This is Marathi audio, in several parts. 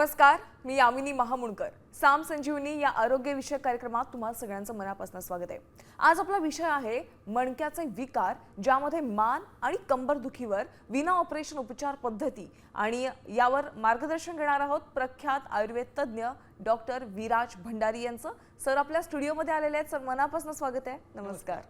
नमस्कार, मी यामिनी महामुणकर. साम संजीवनी या आरोग्यविषयक कार्यक्रमात तुम्हा सगळ्यांचं मनापासून स्वागत आहे. आज आपला विषय आहे मणक्याचे विकार, ज्यामध्ये मान आणि कंबर दुखीवर विना ऑपरेशन उपचार पद्धती, आणि यावर मार्गदर्शन घेणार आहोत प्रख्यात आयुर्वेद तज्ञ डॉक्टर विराज भंडारी यांचं. सर आपल्या स्टुडिओमध्ये आलेले आहेत. सर मनापासून स्वागत आहे. नमस्कार.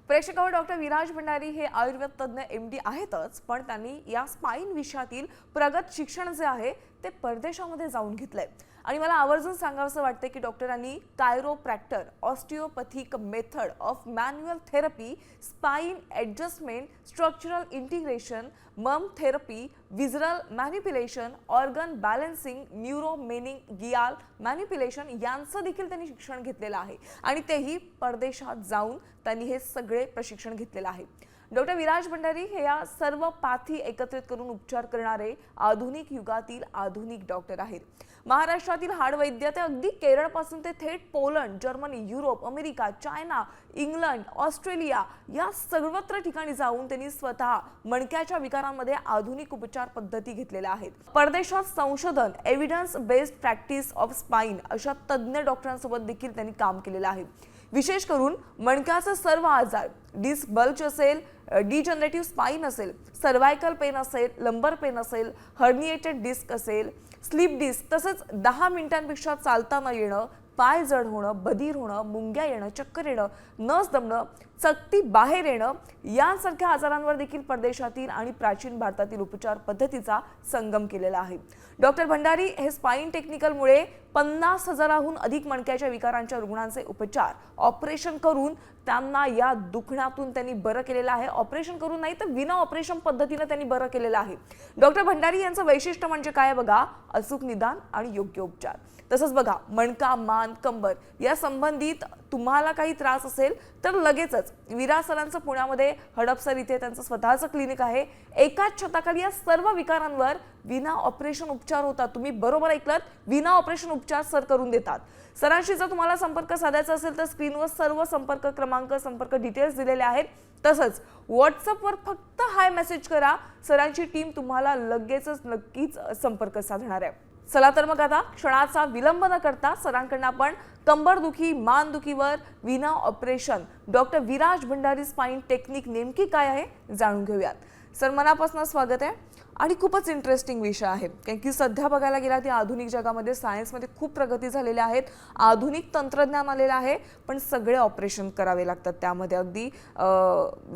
प्रेक्षकांवर डॉक्टर विराज भंडारी हे आयुर्वेद तज्ञ MD आहेतच, पण त्यांनी या स्पाइन विषयातील प्रगत शिक्षण जे आहे ते परदेशामध्ये जाऊन घेतलंय. आणि मला आवर्जून सांगावंसं वाटतं की डॉक्टरांनी chiropractor, osteopathic method of manual therapy, spine adjustment, structural integration, मम therapy, visceral manipulation, organ balancing, neuromeningeal manipulation यांचं देखील त्यांनी शिक्षण घेतलेलं आहे. आणि तेही परदेशात जाऊन त्यांनी हे सगळे प्रशिक्षण घेतलेलं आहे. डॉक्टर विराज भंडारी हे या सर्व पाथी एकत्रित करून उपचार करणारे आधुनिक युगातील आधुनिक डॉक्टर आहेत. महाराष्ट्रातील हाडवैद्य ते अगदी केरळपासून ते थेट Poland, Germany, Europe, America, China, England, Australia या सर्वत्र ठिकाणी जाऊन त्यांनी स्वतः मणक्याच्या विकारांमध्ये आधुनिक उपचार पद्धती घेतलेल्या आहेत. परदेशात संशोधन, evidence based practice of spine अशा तज्ञ डॉक्टरांसोबत देखील त्यांनी काम केलेलं आहे. विशेष करून मणक्याचे सर्व आजार, डिस्क बल्ज असेल, डिजनरेटिव्ह स्पाइन असेल, सर्वायकल पेन असेल, लंबर पेन असेल, हर्निएटेड डिस्क असेल, स्लीप डिस्क, तसंच 10 मिनिटांपेक्षा चालता न येणं, पाय जड होणं, बधीर होणं, मुंग्या येणं, चक्कर येणं, नस दमणं, चकती बाहेर येणं यांसारख्या आजारांवर देखील परदेशातील आणि प्राचीन भारतातील उपचार पद्धतीचा संगम केलेला आहे. डॉक्टर भंडारी हे स्पाइन टेक्निकलमुळे 50,000हून अधिक मणक्याच्या विकारांच्या रुग्णांचे उपचार ऑपरेशन करून त्यांना या दुखण्यातून त्यांनी बरं केलेलं आहे. ऑपरेशन करून नाही तर विना ऑपरेशन पद्धतीने त्यांनी बरं केलेलं आहे. डॉक्टर भंडारी यांचं वैशिष्ट्य म्हणजे काय बघा, अचूक निदान आणि योग्य उपचार. तसंच बघा, मणका, मान, कंबर या संबंधित तुम्हाला काही त्रास असेल तर लगेचच विराज सरांचं पुण्यामध्ये हडपसर इथे त्यांचं स्वतःचं क्लिनिक आहे. एकाच छताखाली या सर्व विकारांवर विना ऑपरेशन उपचार होतात. तुम्ही बरोबर ऐकलत, विना ऑपरेशन उपचार सर करून देतात. सरांशी जर तुम्हाला संपर्क साधायचा असेल तर स्क्रीनवर सर्व संपर्क क्रमांक, संपर्क डिटेल्स दिलेले आहेत. तसंच व्हॉट्सअपवर फक्त हाय मेसेज करा, सरांची टीम तुम्हाला लगेचच नक्कीच संपर्क साधणार आहे. चला तर मग आता क्षणाचा विलंब न करता सरांकडून आपण कंबरदुखी, मानदुखीवर विना operation doctor Viraj Bhandari spine technique नेमकी काय आहे जाणून घेऊयात. सर मनापासून स्वागत आहे. आणि खूपच इंटरेस्टिंग विषय आहे, कारण की सध्या बघायला गेला तर आधुनिक जगामध्ये सायन्समध्ये खूप प्रगती झालेल्या आहेत, आधुनिक तंत्रज्ञान आलेलं आहे, पण सगळे ऑपरेशन करावे लागतात. त्यामध्ये अगदी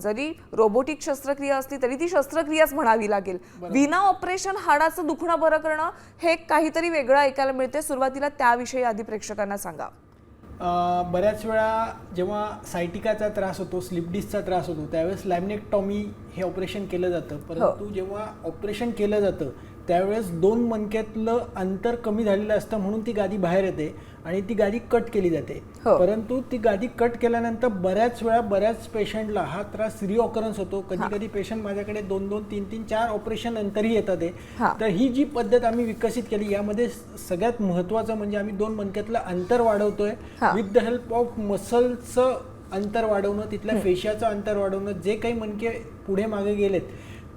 जरी रोबोटिक शस्त्रक्रिया असली तरी ती शस्त्रक्रियाच म्हणावी लागेल. विना ऑपरेशन हाडाचं दुखणं बरं करणं हे काहीतरी वेगळं ऐकायला मिळते. सुरुवातीला त्याविषयी आधी प्रेक्षकांना सांगा. बऱ्याच वेळा जेव्हा सायटिकाचा त्रास होतो, स्लिप डिस्कचा त्रास होतो, त्यावेळेस लॅमिनेक्टॉमी हे ऑपरेशन केलं जातं. परंतु जेव्हा ऑपरेशन केलं जातं त्यावेळेस 2 मणक्यातलं अंतर कमी झालेलं असतं, म्हणून ती गादी बाहेर येते आणि ती गादी कट केली जाते. परंतु ती गादी कट केल्यानंतर बऱ्याच वेळा बऱ्याच पेशंटला हा त्रास रिऑकरन्स होतो. कधी कधी पेशंट माझ्याकडे 2-2, 3-3, 4 ऑपरेशन नंतरही येतात. तर ही जी पद्धत आम्ही विकसित केली, यामध्ये सगळ्यात महत्त्वाचं म्हणजे आम्ही 2 मणक्यातलं अंतर वाढवतोय विथ द हेल्प ऑफ मसलचं अंतर वाढवणं, तिथल्या फेशियाचं अंतर वाढवणं. जे काही मणके पुढे मागे गेलेत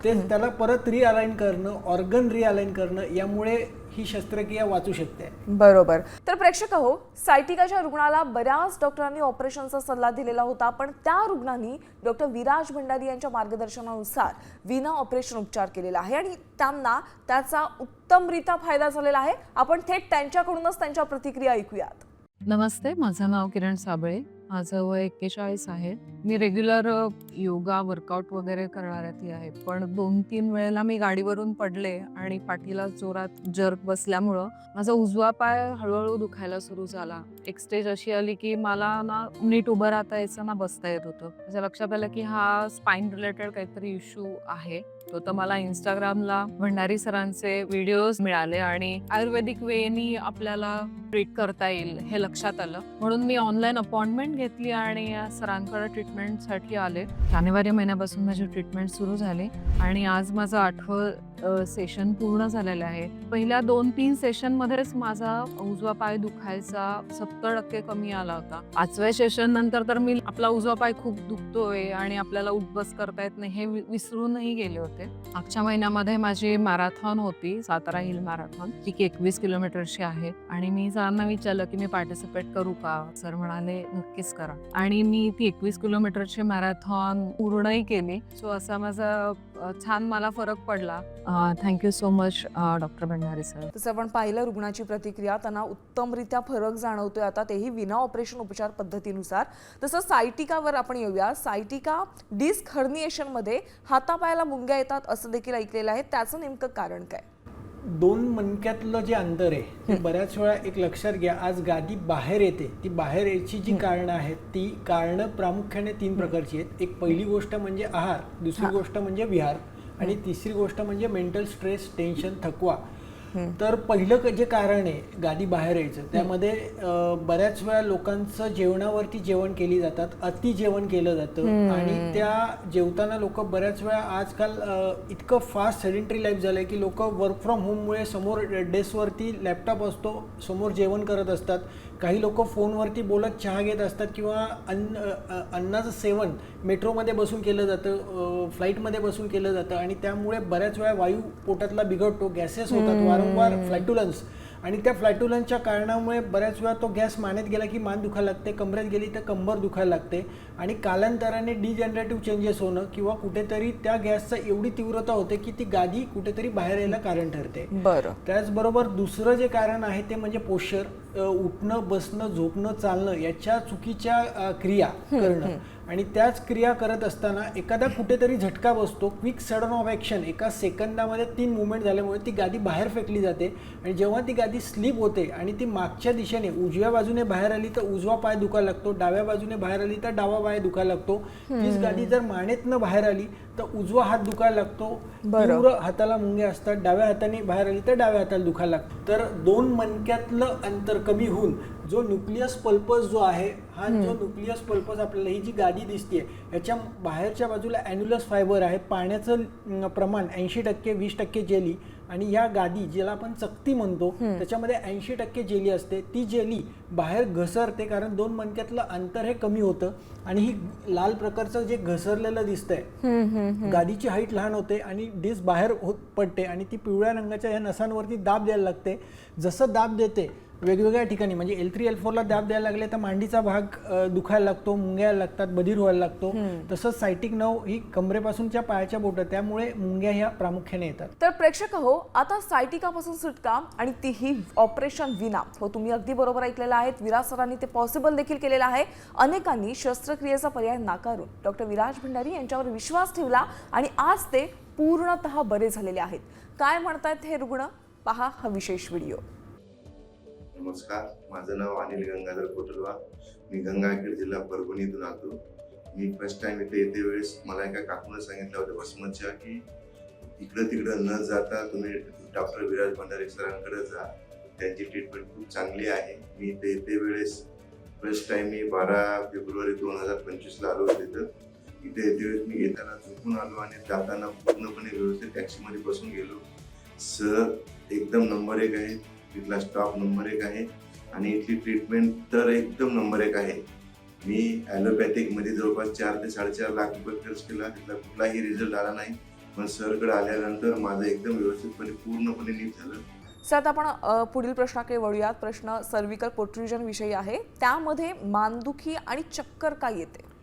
ते त्याला परत रिअलाइन करणं, ऑर्गन रिअलाइन करणं, यामुळे ही शस्त्रक्रिया वाचू शकते. बरोबर. तर प्रेक्षक हो, सायटिकाच्या रुग्णाला बऱ्याच डॉक्टरांनी ऑपरेशनचा सल्ला दिलेला होता, पण त्या रुग्णांनी डॉक्टर विराज भंडारी यांच्या मार्गदर्शनानुसार विना ऑपरेशन उपचार केलेला आहे आणि त्यांना त्याचा उत्तमरित्या फायदा झालेला आहे. आपण थेट त्यांच्याकडूनच त्यांच्या प्रतिक्रिया ऐकूयात. नमस्ते, माझं नाव किरण साबळे. माझं वय 41 आहे. मी रेग्युलर योगा, वर्कआउट वगैरे करणाऱ्यातली आहे. पण 2-3 वेळेला मी गाडीवरून पडले आणि पाठीला जोरात जर्क बसल्यामुळं माझा उजवा पाय हळूहळू दुखायला सुरू झाला. एक स्टेज अशी आली की मला ना नीट उभं राहता यायचं ना बसता येत होतं. माझ्या लक्षात आलं की हा स्पाइन रिलेटेड काहीतरी इश्यू आहे. तर मला इंस्टाग्रामला भंडारी सरांचे व्हिडिओज मिळाले आणि आयुर्वेदिक वेनी आपल्याला ट्रीट करता येईल हे लक्षात आलं. म्हणून मी ऑनलाईन अपॉइंटमेंट घेतली आणि सरांकडे ट्रीटमेंटसाठी आले. जानेवारी महिन्यापासून माझी ट्रीटमेंट सुरू झाली आणि आज माझं 8वं सेशन पूर्ण झालेलं आहे. पहिल्या 2-3 सेशनमध्येच माझा उजवा पाय दुखायचा 70% कमी आला होता. 5व्या सेशन नंतर तर मी आपला उजवा पाय खूप दुखतोय आणि आपल्याला उठबस करता येत नाही हे विसरूनही गेले होते. करते. मागच्या महिन्यामध्ये माझी मॅरेथॉन होती, सातारा हिल मॅरेथॉन. ती 21 किलोमीटरची आहे आणि मी सरांना विचारलं की मी पार्टिसिपेट करू का? सर म्हणाले नक्कीच करा आणि मी ती 21 किलोमीटरची मॅरेथॉन पूर्णही केली. सो असा माझा छान मला फरक पडला. Thank you so much doctor Bhandari sir. तसं आपण पाहिलं रुग्णाची प्रतिक्रिया, त्यांना उत्तमरित्या फरक जाणवतोय आता, तेही विना ऑपरेशन उपचार पद्धतीनुसार. तसं सायटिकावर आपण येऊया. सायटिका डिस्क हर्निएशनमध्ये हातापायाला मुंग्या येतात असं देखील ऐकलेलं आहे. त्याचं नेमकं कारण काय? दोन मणक्यातलं जे अंतर आहे ते बऱ्याच वेळा एक लक्षात घ्या, आज गादी बाहेर येते, ती बाहेर यायची जी कारणं आहेत ती कारणं प्रामुख्याने 3 प्रकारची आहेत. एक पहिली गोष्ट म्हणजे आहार, दुसरी गोष्ट म्हणजे विहार आणि तिसरी गोष्ट म्हणजे मेंटल स्ट्रेस, टेन्शन, थकवा. तर पहिलं जे कारण आहे गादी बाहेर यायचं, त्यामध्ये बऱ्याच वेळा लोकांचं जेवणावरती जेवण केली जातात, अति जेवण केलं जातं आणि त्या जेवताना लोक बऱ्याच वेळा आजकाल इतकं फास्ट सेडेंटरी लाईफ झालंय की लोक वर्क फ्रॉम होममुळे समोर डेस्कवरती लॅपटॉप असतो, समोर जेवण करत असतात. काही लोक फोनवरती बोलत चहा घेत असतात किंवा अन्नाचं सेवन मेट्रोमध्ये बसून केलं जातं, फ्लाईटमध्ये बसून केलं जातं आणि त्यामुळे बऱ्याच वेळा वायू पोटातला बिघडतो, गॅसेस होतात वारंवार, फ्लॅटुलन्स. आणि त्या फ्लॅटुलन्सच्या कारणामुळे बऱ्याच वेळा तो गॅस मानेत गेला की मान दुखायला लागते, कमरेत गेली तर कंबर दुखायला लागते आणि कालांतराने डिजनरेटिव्ह चेंजेस होणं किंवा कुठेतरी त्या गॅसचा एवढी तीव्रता होते की ती गादी कुठेतरी बाहेर यायला कारण ठरते. बरं. त्याचबरोबर दुसरं जे कारण आहे ते म्हणजे पोश्चर, उठणं, बसणं, झोपणं, चालणं याच्या चुकीच्या क्रिया करणं आणि त्याच क्रिया करत असताना एखादा कुठेतरी झटका बसतो, क्विक सडन ऑफ ॲक्शन, एका सेकंदामध्ये 3 मुवमेंट झाल्यामुळे ती गादी बाहेर फेकली जाते आणि जेव्हा ती गादी स्लिप होते आणि ती मागच्या दिशेने उजव्या बाजूने बाहेर आली तर उजवा पाय दुखायला लागतो, डाव्या बाजूने बाहेर आली तर डावा पाय दुखायला लागतो. तीच गादी जर मानेतनं बाहेर आली तर उजवा हात दुखायला लागतो, तीव्र हाताला मुंग्या असतात, डाव्या हाताने बाहेर आली तर डाव्या हाताला दुखायला लागतो. तर 2 मणक्यातलं अंतर कमी होऊन जो न्यूक्लियस पल्पस जो आहे, हा जो न्यूक्लियस पल्पस आपल्याला ही जी गादी दिसते याच्या बाहेरच्या बाजूला ॲन्युलस फायबर आहे, पाण्याचं प्रमाण 80% 20% जेली आणि या गादी ज्याला आपण चकती म्हणतो त्याच्यामध्ये 80% जेली असते. ती जेली बाहेर घसरते कारण 2 मणक्यातलं अंतर हे कमी होतं आणि ही लाल प्रकारचं जे घसरलेलं दिसतंय, गादीची हाईट लहान होते आणि डिस्क बाहेर पडते आणि ती पिवळ्या रंगाच्या या नसांवरती दाब द्यायला लागते. जसं दाब देते वेगवेगळ्या ठिकाणी म्हणजे L3 L4ला दाब द्यायला लागले तर मांडीचा भाग दुखायला लागतो, मुंग्या यायला लागतात, बधीर व्हायला लागतो. तसंच सायटिक नर्व ही कमरेपासूनच्या पायाच्या बोटं, त्यामुळे मुंग्या ह्या प्रामुख्याने येतात. तर प्रेक्षक हो, आता सायटिकापासून सुटका आणि तीही ऑपरेशन विना. हो, तुम्ही अगदी बरोबर ऐकलेलं आहे. विराज सरांनी ते पॉसिबल देखील केलेलं आहे. अनेकांनी शस्त्रक्रियेचा पर्याय नाकारून डॉक्टर विराज भंडारी यांच्यावर विश्वास ठेवला आणि आज ते पूर्णतः बरे झालेले आहेत. काय म्हणतायत हे रुग्ण, पहा हा विशेष व्हिडिओ. नमस्कार, माझं नाव अनिल गंगाधर कोटलवा. मी गंगाखेड जिल्हा परभणीतून आलो. मी फर्स्ट टाइम इथे येते वेळेस मला एका काकूनं सांगितलं होतं वसमतच्या की इकडं तिकडं न जाता तुम्ही डॉक्टर विराज भंडारी सरांकडे जा, त्यांची ट्रीटमेंट खूप चांगली आहे. मी इथे येते वेळेस फर्स्ट टाइम मी 12 फेब्रुवारी 2025ला आलो होते. तर इथे येते वेळेस मी येताना झोपून आलो आणि जाताना पूर्णपणे व्यवस्थित टॅक्सीमध्ये बसून गेलो. सर एकदम नंबर 1 आहे, तिथला स्टॉप नंबर 1 आहे आणि इथली ट्रीटमेंट तर एकदम नंबर 1 आहे. मी ॲलोपॅथिकमध्ये जवळपास 4 ते 4.5 लाख रुपये खर्च केला, तिथला कुठलाही रिझल्ट आला नाही. पण सरकडे आल्यानंतर माझं एकदम व्यवस्थितपणे पूर्णपणे नीट झालं. सर, आता आपण पुढील प्रश्नाकडे वळूयात. प्रश्न सर्व्हिकल प्रोट्रुजन विषयी आहे. त्यामध्ये मानदुखी आणि चक्कर का येते?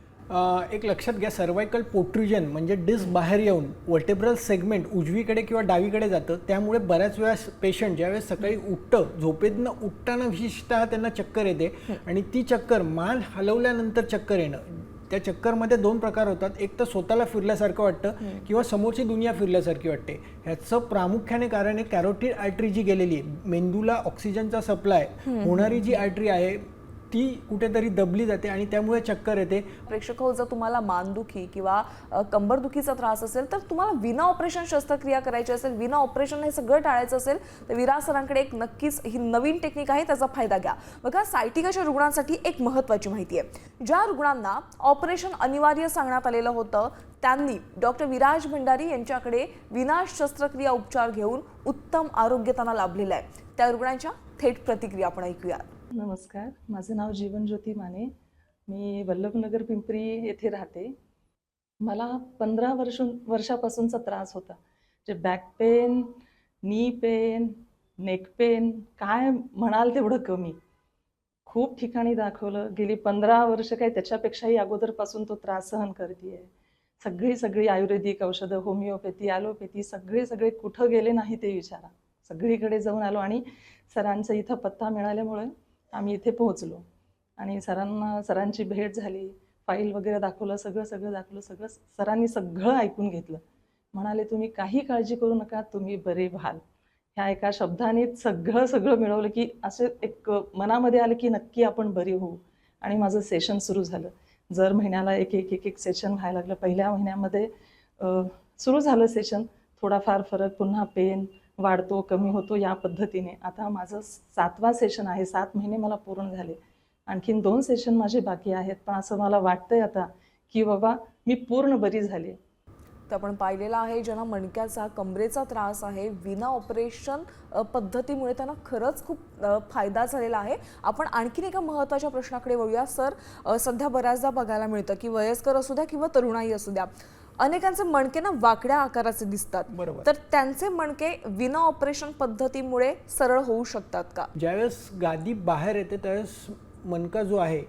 एक लक्षात घ्या, सर्वायकल पोट्रुजन म्हणजे डिस्क बाहेर येऊन वर्टेब्रल सेगमेंट उजवीकडे किंवा डावीकडे जातं. त्यामुळे बऱ्याच वेळा पेशंट ज्यावेळेस सकाळी उठतं, झोपेतनं उठताना विशेषतः त्यांना चक्कर येते आणि ती चक्कर मान हलवल्यानंतर चक्कर येणं. त्या चक्करमध्ये 2 प्रकार होतात. एक तर स्वतःला फिरल्यासारखं वाटतं किंवा समोरची दुनिया फिरल्यासारखी वाटते. ह्याचं प्रामुख्याने कारण आहे कॅरोटिड आर्टरी जी गेलेली आहे, मेंदूला ऑक्सिजनचा सप्लाय होणारी जी आर्टरी आहे ती कुठेतरी दबली जाते आणि त्यामुळे चक्कर येते. प्रेक्षक हो, जर तुम्हाला मानदुखी किंवा कंबरदुखीचा त्रास असेल तर तुम्हाला विना ऑपरेशन शस्त्रक्रिया करायची असेल, विना ऑपरेशन हे सगळं टाळायचं असेल तर विराज सरांकडे एक नक्कीच ही नवीन टेक्निक आहे, त्याचा फायदा घ्या. बघा, सायटिकाच्या रुग्णांसाठी एक महत्त्वाची माहिती आहे. ज्या रुग्णांना ऑपरेशन अनिवार्य सांगण्यात आलेलं होतं त्यांनी डॉक्टर विराज भंडारी यांच्याकडे विना शस्त्रक्रिया उपचार घेऊन उत्तम आरोग्य त्यांना लाभलेलं आहे. त्या रुग्णांच्या थेट प्रतिक्रिया आपण ऐकूया. मला 15 वर्षापासूनचा त्रास होता. जे back pain, knee pain, neck pain, काय म्हणाल तेवढं कमी. खूप ठिकाणी दाखवलं. गेली 15 वर्ष काय त्याच्यापेक्षाही अगोदरपासून तो त्रास सहन करतेय. सगळी आयुर्वेदिक औषधं, होमिओपॅथी, ॲलोपॅथी सगळे कुठं गेले नाही ते विचारा. सगळीकडे जाऊन आलो आणि सरांचा इथं पत्ता मिळाल्यामुळे आम्ही इथे पोहोचलो आणि सरांची भेट झाली. फाईल वगैरे दाखवलं, सगळं दाखवलं. सरांनी सगळं ऐकून घेतलं. म्हणाले, तुम्ही काही काळजी करू नका, तुम्ही बरे व्हाल. ह्या एका शब्दाने सगळं मिळवलं की असं एक मनामध्ये आलं की नक्की आपण बरी होऊ. आणि माझं सेशन सुरू झालं. दर महिन्याला एक सेशन व्हायला लागलं. पहिल्या महिन्यामध्ये सुरू झालं सेशन. थोडाफार फरक, पुन्हा पेन वाढतो, कमी होतो या पद्धतीने. आता माझं 7वा सेशन आहे. 7 महिने मला पूर्ण झाले. आणखीन 2 सेशन माझे बाकी आहेत. पण असं मला वाटतंय आता की बाबा मी पूर्ण बरी झाले. तर आपण पाहिलेलं आहे ज्यांना मणक्याचा, कमरेचा त्रास आहे, विना ऑपरेशन पद्धतीमुळे त्यांना खरंच खूप फायदा झालेला आहे. आपण आणखीन एका महत्त्वाच्या प्रश्नाकडे वळूया. सर, सध्या बऱ्याचदा बघायला मिळतं की वयस्कर असू द्या किंवा तरुणाई असू द्या, अनेकांचे मणके ना वाकड्या आकाराचे दिसतात. बरोबर. तर त्यांचे मणके विना ऑपरेशन पद्धतीमुळे सरळ होऊ शकतात का? ज्यावेळेस गादी बाहेर येते त्यावेळेस मणका जो आहे,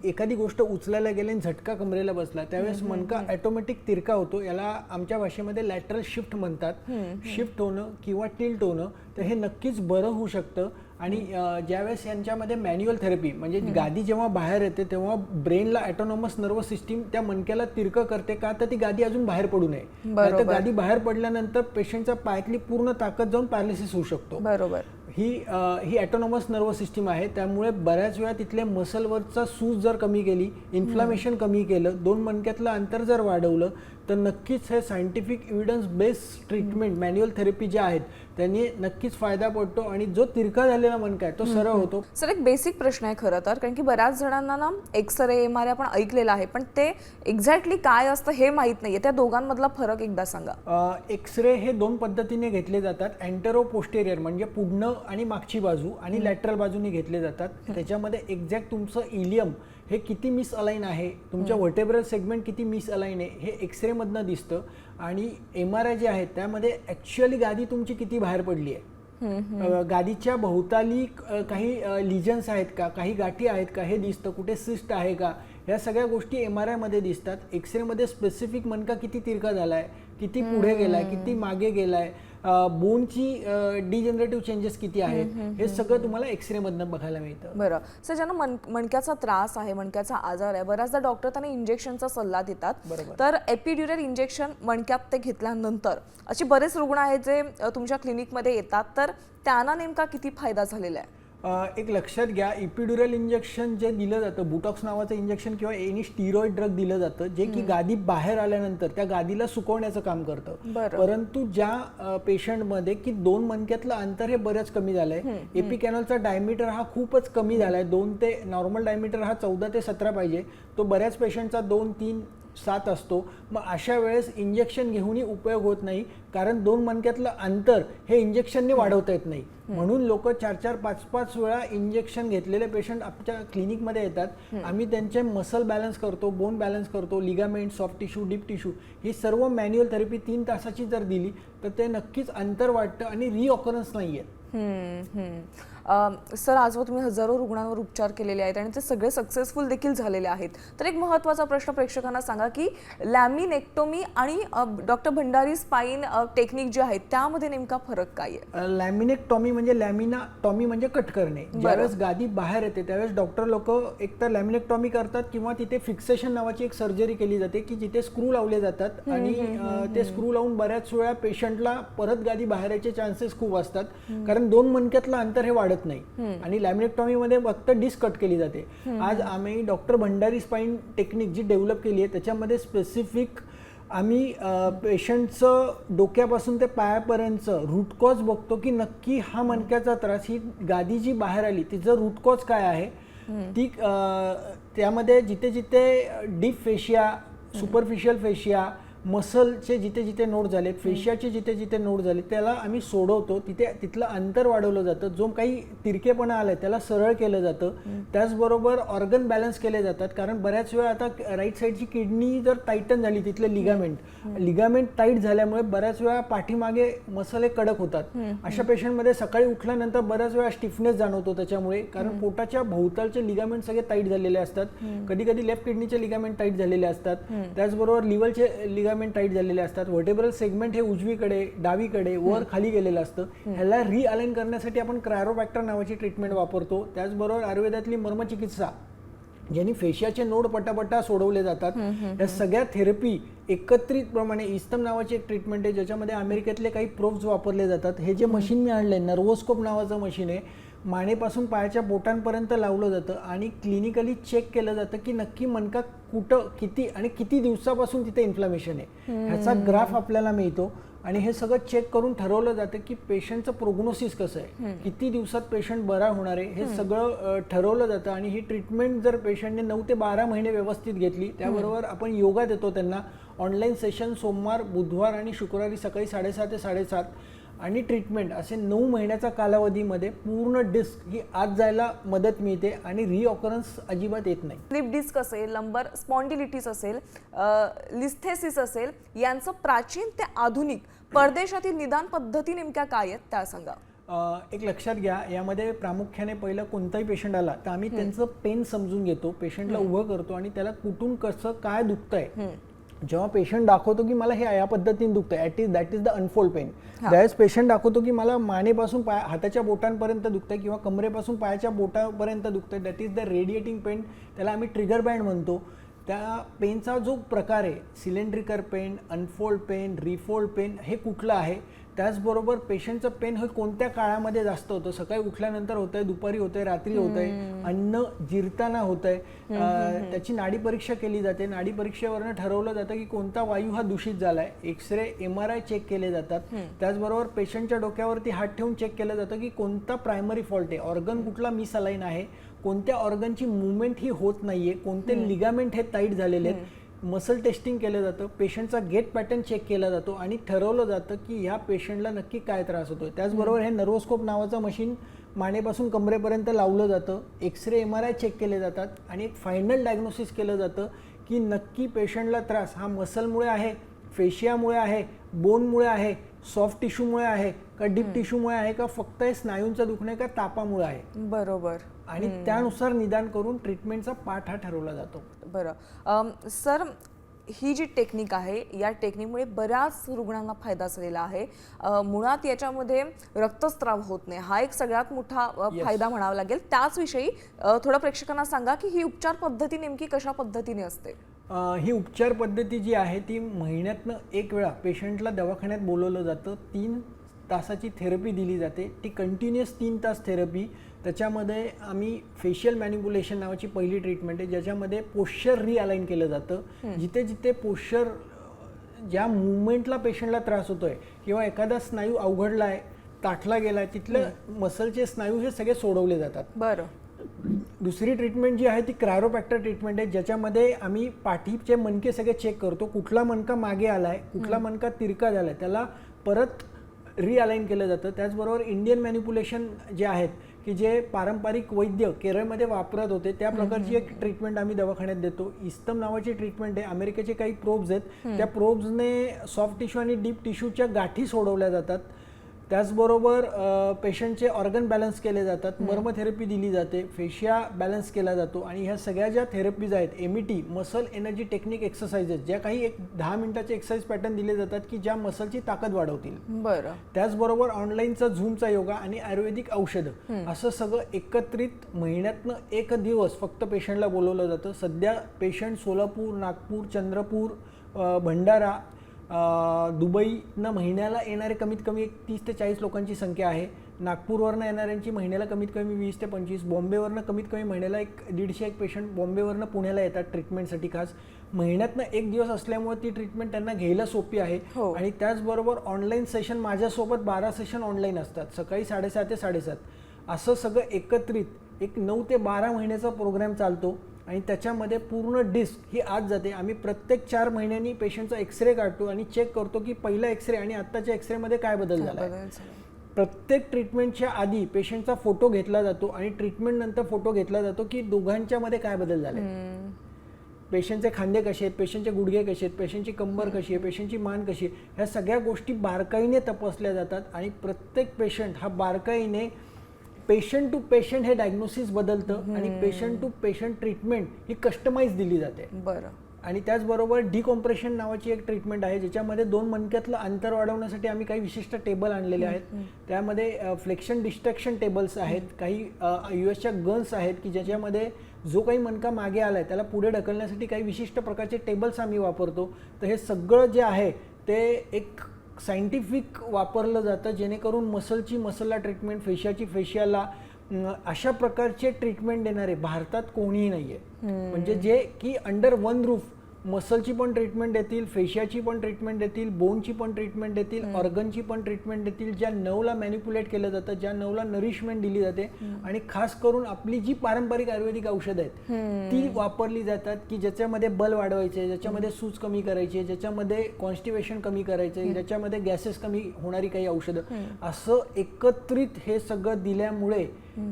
एखादी गोष्ट उचलायला गेली आणि झटका कमरेला बसला त्यावेळेस मणका ऑटोमॅटिक तिरका होतो. याला आमच्या भाषेमध्ये लॅटरल शिफ्ट म्हणतात. शिफ्ट होणं किंवा टिल्ट होणं, तर हे नक्कीच बरं होऊ शकतं. आणि ज्यावेळेस यांच्यामध्ये मॅन्युअल थेरपी म्हणजे गादी जेव्हा बाहेर येते तेव्हा ब्रेनला ऑटोनॉमस नर्वस सिस्टीम त्या मणक्याला तिरकं करते का, तर ती गादी अजून बाहेर पडू नये. तर गादी बाहेर पडल्यानंतर पेशंटच्या पायातली पूर्ण ताकद जाऊन पॅरालिसिस होऊ शकतो. बरोबर. ही ऑटोनॉमस नर्वस सिस्टीम आहे. त्यामुळे बऱ्याच वेळा तिथले मसलवरचा सूज जर कमी केली, इन्फ्लामेशन कमी केलं, 2 मणक्यातलं अंतर जर वाढवलं, तर नक्कीच हे scientific evidence based treatment manual therapy ज्या आहेत त्यांनी नक्कीच फायदा पडतो आणि जो तिरका झालेला मणका आहे तो सरळ होतो. सर, एक बेसिक प्रश्न आहे खरं तर, कारण की बऱ्याच जणांना ना एक्सरे, MRI आपण ऐकलेला आहे, पण ते एक्झॅक्टली काय असतं हे माहीत नाहीये. त्या दोघांमधला फरक एकदा सांगा. एक्सरे हे 2 पद्धतीने घेतले जातात. अँटेरो पोस्टेरियर म्हणजे पुढनं आणि मागची बाजू आणि लॅटरल बाजूने घेतले जातात. त्याच्यामध्ये एक्झॅक्ट तुमचं इलियम हे किती मिस अलाइन आहे, तुमच्या व्हर्टेब्रल सेगमेंट किती मिस अलाइन आहे हे एक्सरेमधनं दिसतं. आणि MRI जे आहे त्यामध्ये ॲक्च्युअली गादी तुमची किती बाहेर पडली आहे, गादीच्या भोवताली काही लिजन्स आहेत का, काही गाठी आहेत का हे दिसतं, कुठे सिस्ट आहे का, ह्या सगळ्या गोष्टी MRI मध्ये दिसतात. एक्सरेमध्ये स्पेसिफिक मणका किती तिरका झाला आहे, किती पुढे गेलाय, किती मागे गेलाय, बोनची डिजनरेटिव्ह चेंजेस किती आहेत, हे सगळं तुम्हाला एक्सरे मधनं बघायला मिळतं. बरं. सर, ज्यांना मणक्याचा त्रास आहे, मणक्याचा आजार आहे, बऱ्याचदा डॉक्टर त्यांना इंजेक्शनचा सल्ला देतात. तर एपिड्युरल इंजेक्शन मणक्यात ते घेतल्यानंतर असे बरेच रुग्ण आहेत जे तुमच्या क्लिनिकमध्ये येतात, तर त्यांना नेमका किती फायदा झालेला आहे? एक लक्षात घ्या, इपिड्युरल इंजेक्शन जे दिलं जातं, बुटॉक्स नावाचं इंजेक्शन किंवा एनी स्टिरॉइड ड्रग दिलं जातं, जे की गादी बाहेर आल्यानंतर त्या गादीला सुकवण्याचं काम करतं. परंतु ज्या पेशंटमध्ये की 2 मणक्यातलं अंतर हे बरंच कमी झालंय, एपिकॅनलचा डायमीटर हा खूपच कमी झालाय, 2 ते नॉर्मल डायमीटर हा 14 ते 17 पाहिजे, तो बऱ्याच पेशंटचा 2, 3, 7 असतो. मग अशा वेळेस इंजेक्शन घेऊनही उपयोग होत नाही, कारण 2 मणक्यातलं अंतर हे इंजेक्शनने वाढवता येत नाही. म्हणून लोक 4-4, 5-5 वेळा इंजेक्शन घेतलेले पेशंट आमच्या क्लिनिकमध्ये येतात. आम्ही त्यांचे मसल बॅलन्स करतो, बोन बॅलन्स करतो, ligament, soft tissue, deep tissue, ही सर्व मॅन्युअल थेरपी 3 तासाची जर दिली तर ते नक्कीच अंतर वाढतं आणि रिऑकरन्स नाही आहे. सर, आजवर तुम्ही हजारो रुग्णांवर उपचार केलेले आहेत आणि ते सगळे सक्सेसफुल देखील झालेले आहेत. तर एक महत्त्वाचा प्रश्न प्रेक्षकांना सांगा की लॅमिनेक्टोमी आणि डॉक्टर भंडारी स्पाइन टेक्निक जी आहे त्यामध्ये नेमका फरक काय आहे? लॅमिनेक्टॉमी म्हणजे लॅमिनाटॉमी म्हणजे कट करणे. ज्यावेळेस गादी बाहेर येते त्यावेळेस डॉक्टर लोक एकतर लॅमिनेक्टॉमी करतात किंवा तिथे फिक्सेशन नावाची एक सर्जरी केली जाते की जिथे स्क्रू लावले जातात आणि ते स्क्रू लावून बऱ्याच वेळा पेशंटला परत गादी बाहेर यायचे चान्सेस खूप असतात, कारण 2 मणक्यातलं अंतर हे वाढत नाही. आणि लॅमिनेक्टॉमी मध्ये फक्त डिस्क कट केली जाते. आज आम्ही डॉक्टर भंडारी स्पाइन टेक्निक जी डेव्हलप केली आहे त्याच्यामध्ये स्पेसिफिक आम्ही पेशंटचं डोक्यापासून ते पायापर्यंत रूट कॉज बघतो की नक्की हा मणक्याचा त्रास, ही गादी जी बाहेर आली तिचं रूट कॉज काय आहे. त्यामध्ये जिथे जिथे डीप फेशिया, सुपरफिशियल फेशिया, मसलचे जिथे जिथे नोड झाले, फेशियाचे जिथे जिथे नोड झाले त्याला आम्ही सोडवतो, तिथलं अंतर वाढवलं जातं, जो काही तिरकेपणा आलाय त्याला सरळ केलं जातं. त्याचबरोबर ऑर्गन बॅलन्स केले जातात, कारण बऱ्याच वेळा आता राईट साईडची किडनी जर टाईटन झाली, तिथले लिगामेंट टाईट झाल्यामुळे बऱ्याच वेळा पाठीमागे मसल हे कडक होतात. अशा पेशंटमध्ये सकाळी उठल्यानंतर बऱ्याच वेळा स्टिफनेस जाणवतो त्याच्यामुळे, कारण पोटाच्या भोवतालचे लिगामेंट सगळे टाईट झालेले असतात. कधी कधी लेफ्ट किडनीचे लिगामेंट टाईट झालेले असतात. त्याचबरोबर लिव्हरचे लिगामेंट टाईट झालेले असतात. व्हर्टेब्रल सेगमेंट हे उजवीकडे, डावीकडे, वर खाली गेलेलं असतं. ह्याला रिअलाइन करण्यासाठी आपण क्रायोप्रॅक्टर नावाची ट्रीटमेंट वापरतो. त्याचबरोबर आयुर्वेदातली मर्मचिकित्सा, ज्यांनी फेशियाचे नोड पटापटा सोडवले जातात, या सगळ्या थेरपी एकत्रितप्रमाणे इस्तम नावाची एक ट्रीटमेंट आहे, ज्याच्यामध्ये अमेरिकेतले काही प्रोब्स वापरले जातात. हे जे मशीन मी आणलंय, नर्वोस्कोप नावाचं मशीन आहे, मानेपासून पायाच्या बोटांपर्यंत लावलं जातं आणि क्लिनिकली चेक केलं जातं की नक्की मणका कुठं, किती आणि किती दिवसापासून तिथे इन्फ्लॅमेशन आहे. ह्याचा ग्राफ आपल्याला मिळतो आणि हे सगळं चेक करून ठरवलं जातं की पेशंटचं प्रोग्नोसिस कसं आहे, किती दिवसात पेशंट बरा होणार आहे, हे सगळं ठरवलं जातं. आणि ही ट्रीटमेंट जर पेशंटने 9 ते 12 महिने व्यवस्थित घेतली, त्याबरोबर आपण योगा देतो त्यांना. ऑनलाईन सेशन सोमवार, बुधवार आणि शुक्रवारी सकाळी 7:30 ते 7:30 आणि ट्रीटमेंट असे 9 महिन्याचा कालावधीमध्ये पूर्ण डिस्क ही आत जायला मदत मिळते आणि रिऑकरन्स अजिबात येत नाही. स्लिप डिस्क असेल, लंबर स्पॉन्डिलिटिस असेल, लिस्थेसिस असेल, यांचं प्राचीन ते आधुनिक परदेशातील निदान पद्धती नेमक्या काय आहेत त्या सांगा. एक लक्षात घ्या, यामध्ये प्रामुख्याने पहिलं कोणताही पेशंट आला तर आम्ही त्यांचं पेन समजून घेतो, पेशंटला उभं करतो आणि त्याला कुठून कसं काय दुखतंय. जेव्हा पेशंट दाखवतो की मला हे या पद्धतीने दुखतंय, that is the unfold pain. त्यावेळेस पेशंट दाखवतो की मला मानेपासून हाताच्या बोटांपर्यंत दुखतंय किंवा कमरेपासून पायाच्या बोटापर्यंत दुखतंय, that is the radiating pain. त्याला आम्ही ट्रिगर बँड म्हणतो. त्या पेनचा जो प्रकार आहे, cylindrical pen, unfold pen, refold pen, हे कुठलं आहे. त्याचबरोबर पेशंटचं पेन हे कोणत्या काळामध्ये जास्त होतं, सकाळी उठल्यानंतर होतंय, दुपारी होतंय, रात्री होतंय, अन्न जिरताना होतंय. त्याची नाडी परीक्षा केली जाते. नाडी परीक्षेवरनं ठरवलं जातं की कोणता वायू हा दूषित झालाय. एक्सरे, MRI चेक केले जातात. त्याचबरोबर पेशंटच्या डोक्यावरती हात ठेवून चेक केलं जातं की कोणता प्रायमरी फॉल्ट आहे, ऑर्गन कुठला मिसअलाइन आहे, कोणत्या ऑर्गनची मुवमेंट ही होत नाहीये, कोणते लिगामेंट हे टाईट झालेले आहेत. मसल टेस्टिंग केलं जातं, पेशंटचा गेट पॅटर्न चेक केला जातो आणि ठरवलं जातं की ह्या पेशंटला नक्की काय त्रास होतोय. त्याचबरोबर हे नर्वोस्कोप नावाचं मशीन मानेपासून कमरेपर्यंत लावलं जातं. एक्सरे, MRI चेक केले जातात आणि एक फायनल डायग्नोसिस केलं जातं की नक्की पेशंटला त्रास हा मसलमुळे आहे, फेशियामुळे आहे, बोनमुळे आहे, सॉफ्ट टिश्यूमुळे आहे का डीप टिश्यूमुळे आहे का फक्त हे स्नायूंचं दुखणे का तापामुळे आहे. बरोबर. आणि त्यानुसार निदान करून ट्रीटमेंटचा पाठ हा ठरवला जातो. बरं सर, ही जी टेक्निक आहे, या टेक्निकमुळे बऱ्याच रुग्णांना फायदा झालेला आहे. मुळात याच्यामध्ये रक्तस्राव होत नाही, हा एक सगळ्यात मोठा फायदा म्हणावा लागेल. त्याचविषयी थोडं प्रेक्षकांना सांगा की ही उपचार पद्धती नेमकी कशा पद्धतीने असते. ही उपचार पद्धती जी आहे ती महिन्यातनं एक वेळा पेशंटला दवाखान्यात बोलवलं जातं. 3 तासाची थेरपी दिली जाते. ती कंटिन्युअस 3 तास थेरपी. त्याच्यामध्ये आम्ही फेशियल मॅनिप्युलेशन नावाची पहिली ट्रीटमेंट आहे, ज्याच्यामध्ये पोश्चर रिअलाइन केलं जातं. जिथे जिथे पोश्चर, ज्या मुवमेंटला पेशंटला त्रास होतोय किंवा एखादा स्नायू अवघडला आहे, ताठला गेला आहे, तिथलं मसलचे स्नायू हे सगळे सोडवले जातात. बरं. दुसरी ट्रीटमेंट जी आहे ती क्रायोप्रॅक्टर ट्रीटमेंट आहे, ज्याच्यामध्ये आम्ही पाठीचे मणके सगळे चेक करतो. कुठला मणका मागे आलाय, कुठला मणका तिरका झालाय, त्याला परत रिअलाइन केलं जातं. त्याचबरोबर इंडियन मॅनिप्युलेशन जे आहेत की जे पारंपरिक वैद्य केरळमध्ये वापरत होते, त्या प्रकारची एक ट्रीटमेंट आम्ही दवाखान्यात देतो. इस्तम नावाची ट्रीटमेंट आहे. अमेरिकेचे काही प्रोब्स आहेत, त्या प्रोब्सने सॉफ्ट टिश्यू आणि डीप टिश्यूच्या गाठी सोडवल्या जातात. त्याचबरोबर पेशंटचे ऑर्गन बॅलन्स केले जातात, मर्मथेरपी दिली जाते, फेशिया बॅलन्स केला जातो. आणि ह्या सगळ्या ज्या थेरपीज आहेत, MET, muscle energy technique exercises, ज्या काही एक 10 मिनिटाचे एक्सरसाइज पॅटर्न दिले जातात की ज्या मसलची ताकद वाढवतील. बरं. त्याचबरोबर ऑनलाईनचा झूमचा योगा आणि आयुर्वेदिक औषधं, असं सगळं एकत्रित महिन्यातनं एक दिवस फक्त पेशंटला बोलवलं जातं. सध्या पेशंट सोलापूर, नागपूर, चंद्रपूर, भंडारा, दुबईनं महिन्याला येणारे कमीत कमी 30 ते 40 लोकांची संख्या आहे. नागपूरवरनं येणाऱ्यांची महिन्याला कमीत कमी 20 ते 25, बॉम्बेवरनं कमीत कमी महिन्याला 150 पेशंट बॉम्बेवरनं पुण्याला येतात ट्रीटमेंटसाठी. खास महिन्यातनं एक दिवस असल्यामुळे ती ट्रीटमेंट त्यांना घ्यायला सोपी आहे. आणि त्याचबरोबर ऑनलाईन सेशन माझ्यासोबत 12 सेशन ऑनलाईन असतात, सकाळी 7:30 ते 7:30. असं सगळं एकत्रित एक 9 ते 12 महिन्याचा प्रोग्राम चालतो. आणि त्याच्यामध्ये पूर्ण डिस्क ही आत जाते. आम्ही प्रत्येक 4 महिन्यांनी पेशंटचा एक्सरे काढतो आणि चेक करतो की पहिला एक्सरे आणि आत्ताच्या एक्सरेमध्ये काय बदल झाला आहे. प्रत्येक ट्रीटमेंटच्या आधी पेशंटचा फोटो घेतला जातो आणि ट्रीटमेंट नंतर फोटो घेतला जातो की दोघांच्या मध्ये काय बदल झाले. पेशंटचे खांदे कसे आहेत, पेशंटचे गुडघे कसे आहेत, पेशंटची कंबर कशी आहे, पेशंटची मान कशी आहे, ह्या सगळ्या गोष्टी बारकाईने तपासल्या जातात आणि प्रत्येक पेशंट हा बारकाईने पेशंट टू पेशंट हे डायग्नोसिस बदलतं आणि पेशंट टू पेशंट ट्रीटमेंट ही कस्टमाइज दिली जाते. बरं. आणि त्याचबरोबर डिकॉम्प्रेशन नावाची एक ट्रीटमेंट आहे ज्याच्यामध्ये 2 मणक्यातलं अंतर वाढवण्यासाठी आम्ही काही विशिष्ट टेबल आणलेले आहेत. त्यामध्ये फ्लेक्शन डिस्ट्रॅक्शन टेबल्स आहेत, काही US गन्स आहेत की ज्याच्यामध्ये जो काही मणका मागे आलाय त्याला पुढे ढकलण्यासाठी काही विशिष्ट प्रकारचे टेबल्स आम्ही वापरतो. तर हे सगळं जे आहे ते एक सायंटिफिक वापरलं जातं जेणेकरून मसलची मसलला ट्रीटमेंट, फेशियाची फेशियाला, अशा प्रकारचे ट्रीटमेंट देणारे भारतात कोणीही नाहीये. म्हणजे जे की अंडर वन रूफ मसलची पण ट्रीटमेंट देतील, फेशियाची पण ट्रीटमेंट देतील, बोनची पण ट्रीटमेंट देतील, ऑर्गनची पण ट्रीटमेंट देतील, ज्या नर्वला मॅनिप्युलेट केलं जातं, ज्या नर्वला नरिशमेंट दिली जाते आणि खास करून आपली जी पारंपरिक आयुर्वेदिक औषधं आहेत ती वापरली जातात की ज्याच्यामध्ये बल वाढवायचे, ज्याच्यामध्ये सूज कमी करायची, ज्याच्यामध्ये कॉन्स्टिपेशन कमी करायचे, ज्याच्यामध्ये गॅसेस कमी होणारी काही औषधं, असं एकत्रित हे सगळं दिल्यामुळे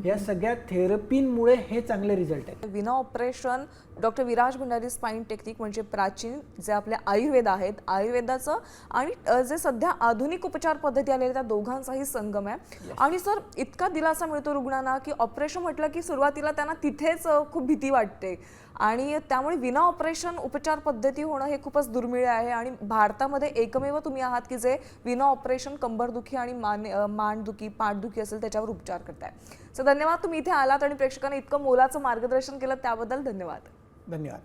या सगळ्या थेरपींमुळे हे चांगले रिझल्ट आहेत. विना operation doctor Viraj Bhandari spine technique म्हणजे प्राचीन जे आपले आयुर्वेद आहेत, आयुर्वेदाचं आणि जे सध्या आधुनिक उपचार पद्धती आलेल्या त्या दोघांचाही संगम आहे. आणि सर इतका दिलासा मिळतो रुग्णांना की ऑपरेशन म्हटलं की सुरुवातीला त्यांना तिथेच खूप भीती वाटते आणि त्यामुळे विना ऑपरेशन उपचार पद्धती होणं हे खूपच दुर्मिळ आहे आणि भारतामध्ये एकमेव तुम्ही आहात की जे विना ऑपरेशन कंबरदुखी आणि मानदुखी, पाठदुखी असेल त्याच्यावर उपचार करताय. सो धन्यवाद, तुम्ही इथे आलात आणि प्रेक्षकांना इतकं मोलाचं मार्गदर्शन केलं त्याबद्दल धन्यवाद. धन्यवाद.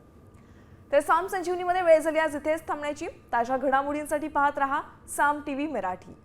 तर साम संजीवनीमध्ये वेळ झाली आज इथेच थांबण्याची. ताज्या घडामोडींसाठी पाहत रहा साम TV मराठी.